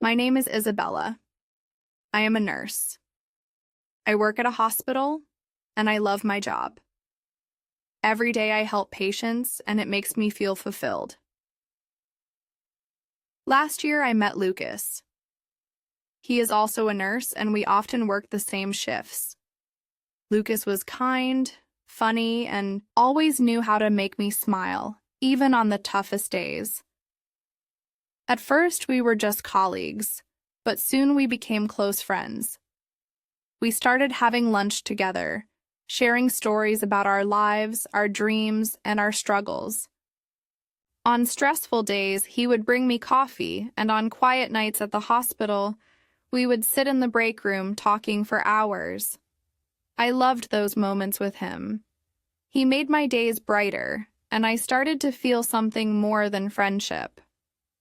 My name is Isabella. I am a nurse. I work at a hospital, and I love my job. Every day I help patients, and it makes me feel fulfilled. Last year I met Lucas. He is also a nurse, and we often work the same shifts. Lucas was kind, funny, and always knew how to make me smile, even on the toughest days. At first, we were just colleagues, but soon we became close friends. We started having lunch together, sharing stories about our lives, our dreams, and our struggles. On stressful days, he would bring me coffee, and on quiet nights at the hospital, we would sit in the break room talking for hours. I loved those moments with him. He made my days brighter, and I started to feel something more than friendship.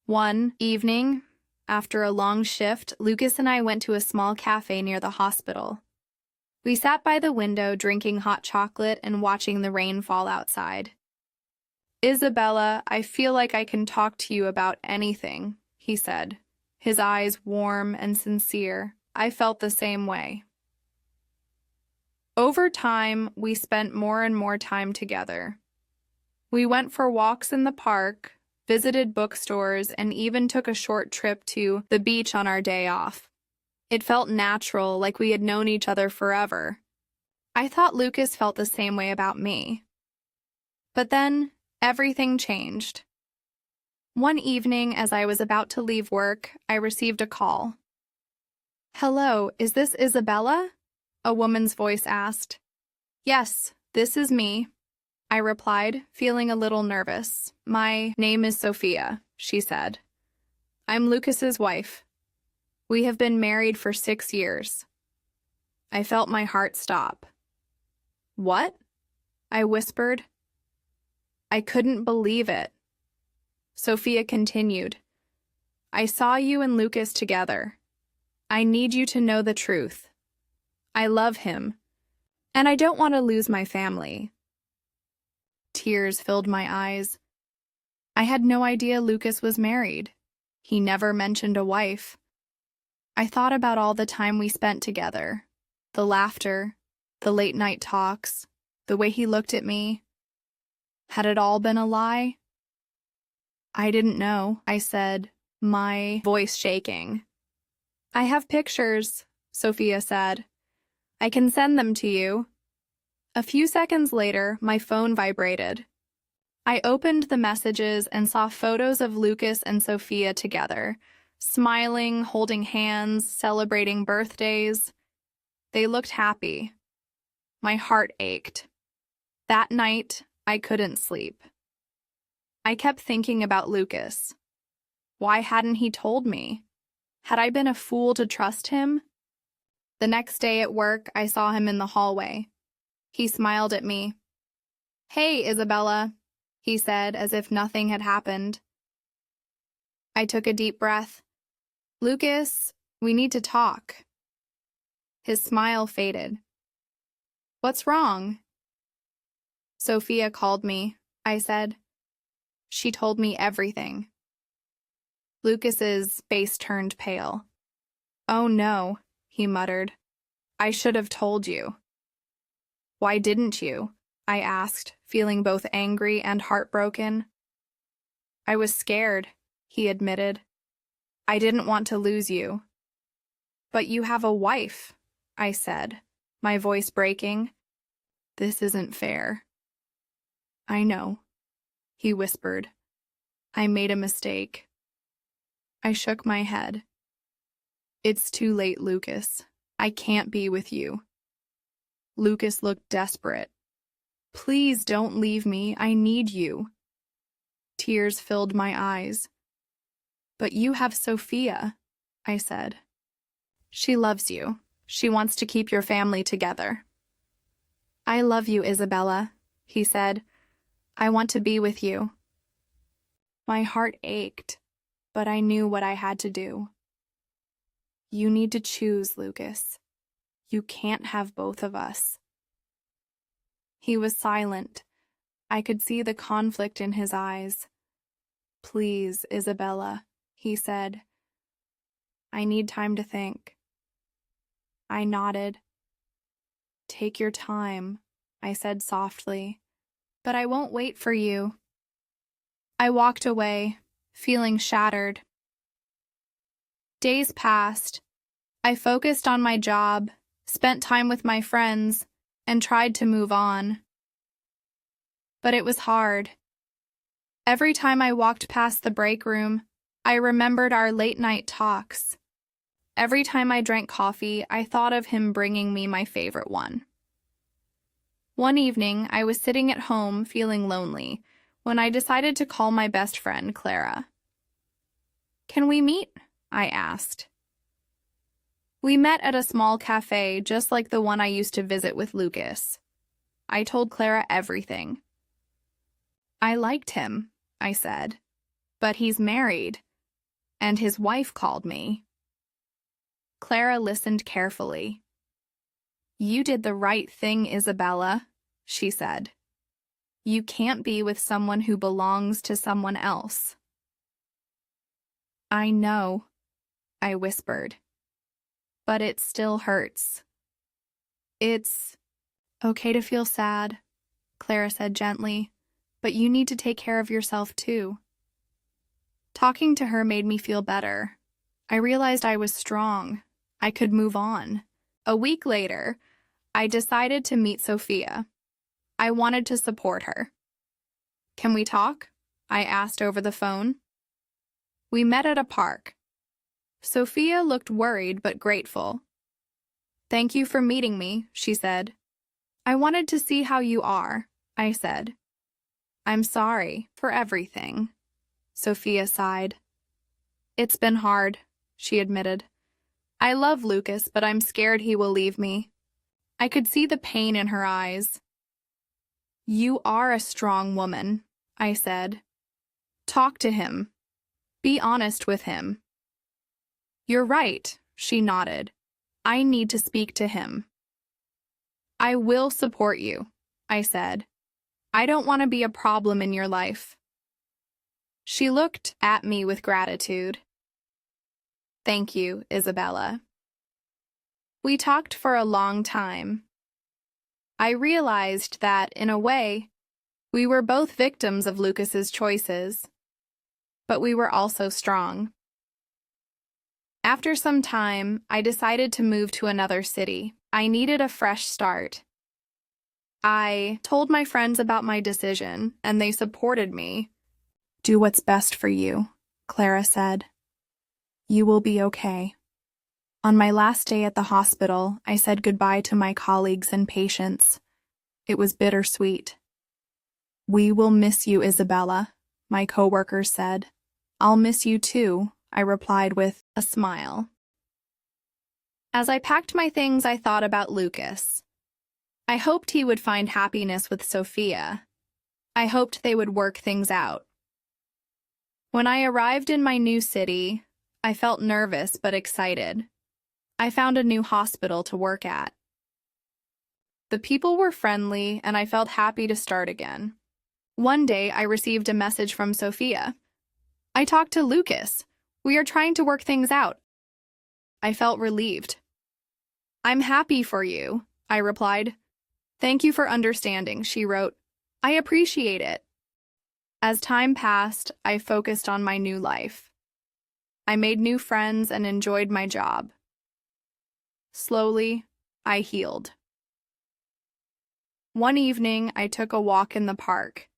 One evening, after a long shift, Lucas and I went to a small cafe near the hospital. We sat by the window drinking hot chocolate and watching the rain fall outside. "Isabella, I feel like I can talk to you about anything," he said, his eyes warm and sincere. I felt the same way. Over time, we spent more and more time together. We went for walks in the park, visited bookstores, and even took a short trip to the beach on our day off. It felt natural, like we had known each other forever. I thought Lucas felt the same way about me. But then, everything changed. One evening, as I was about to leave work, I received a call. "Hello, is this Isabella?" a woman's voice asked. "Yes, this is me," I replied, feeling a little nervous. "My name is Sophia," she said. "I'm Lucas's wife. We have been married for 6 years." I felt my heart stop. "What?" I whispered. I couldn't believe it. Sophia continued, "I saw you and Lucas together. I need you to know the truth. I love him, and I don't want to lose my family." Tears filled my eyes. I had no idea Lucas was married. He never mentioned a wife. I thought about all the time we spent together, the laughter, the late-night talks, the way he looked at me. Had it all been a lie? "I didn't know," I said, my voice shaking. "I have pictures," Sophia said. "I can send them to you." A few seconds later, my phone vibrated. I opened the messages and saw photos of Lucas and Sophia together, smiling, holding hands, celebrating birthdays. They looked happy. My heart ached. That night, I couldn't sleep. I kept thinking about Lucas. Why hadn't he told me? Had I been a fool to trust him? The next day at work, I saw him in the hallway. He smiled at me. "Hey, Isabella," he said, as if nothing had happened. I took a deep breath. "Lucas, we need to talk." His smile faded. "What's wrong?" "Sophia called me," I said. "She told me everything." Lucas's face turned pale. "Oh no," he muttered. "I should have told you." "Why didn't you?" I asked, feeling both angry and heartbroken. "I was scared," he admitted. "I didn't want to lose you." "But you have a wife," I said, my voice breaking. "This isn't fair." "I know," he whispered. "I made a mistake." I shook my head. "It's too late, Lucas. I can't be with you." Lucas looked desperate. "Please don't leave me. I need you." Tears filled my eyes. "But you have Sophia," I said. "She loves you. She wants to keep your family together." "I love you, Isabella," he said. "I want to be with you." My heart ached, but I knew what I had to do. "You need to choose, Lucas. You can't have both of us." He was silent. I could see the conflict in his eyes. "Please, Isabella," he said. I need time to think. I nodded. Take your time, I said softly, but I won't wait for you. I walked away, feeling shattered. Days passed. I focused on my job, spent time with my friends, and tried to move on. But it was hard. Every time I walked past the break room, I remembered our late-night talks. Every time I drank coffee, I thought of him bringing me my favorite one. One evening, I was sitting at home feeling lonely when I decided to call my best friend, Clara. "Can we meet?" I asked. We met at a small cafe just like the one I used to visit with Lucas. I told Clara everything. "I liked him," I said, "but he's married, and his wife called me." Clara listened carefully. "You did the right thing, Isabella," she said. "You can't be with someone who belongs to someone else." "I know," I whispered, "but it still hurts." "It's okay to feel sad," Clara said gently, "but you need to take care of yourself too." Talking to her made me feel better. I realized I was strong. I could move on. A week later, I decided to meet Sophia. I wanted to support her. "Can we talk?" I asked over the phone. We met at a park. Sophia looked worried but grateful. "Thank you for meeting me," she said. "I wanted to see how you are," I said. "I'm sorry for everything," Sophia sighed. "It's been hard," she admitted. "I love Lucas, but I'm scared he will leave me." I could see the pain in her eyes. "You are a strong woman," I said. "Talk to him. Be honest with him." "You're right," she nodded. "I need to speak to him." "I will support you," I said. "I don't want to be a problem in your life." She looked at me with gratitude. "Thank you, Isabella." We talked for a long time. I realized that, in a way, we were both victims of Lucas's choices, but we were also strong. After some time, I decided to move to another city. I needed a fresh start. I told my friends about my decision, and they supported me. "Do what's best for you," Clara said. "You will be okay." On my last day at the hospital, I said goodbye to my colleagues and patients. It was bittersweet. "We will miss you, Isabella," my coworkers said. "I'll miss you too," I replied with a smile. As I packed my things, I thought about Lucas. I hoped he would find happiness with Sophia. I hoped they would work things out. When I arrived in my new city, I felt nervous but excited. I found a new hospital to work at. The people were friendly, and I felt happy to start again. One day, I received a message from Sophia. "I talked to Lucas. We are trying to work things out." I felt relieved. "I'm happy for you," I replied. "Thank you for understanding," she wrote. "I appreciate it." As time passed, I focused on my new life. I made new friends and enjoyed my job. Slowly, I healed. One evening, I took a walk in the park.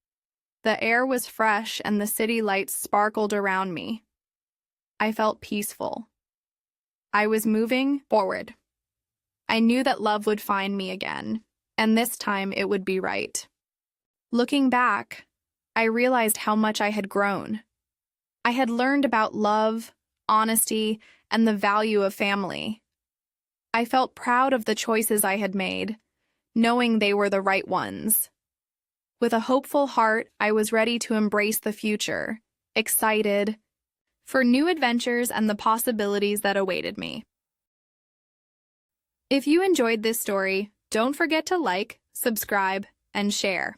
The air was fresh and the city lights sparkled around me. I felt peaceful. I was moving forward. I knew that love would find me again, and this time it would be right. Looking back, I realized how much I had grown. I had learned about love, honesty, and the value of family. I felt proud of the choices I had made, knowing they were the right ones. With a hopeful heart, I was ready to embrace the future, excited for new adventures and the possibilities that awaited me. If you enjoyed this story, don't forget to like, subscribe, and share.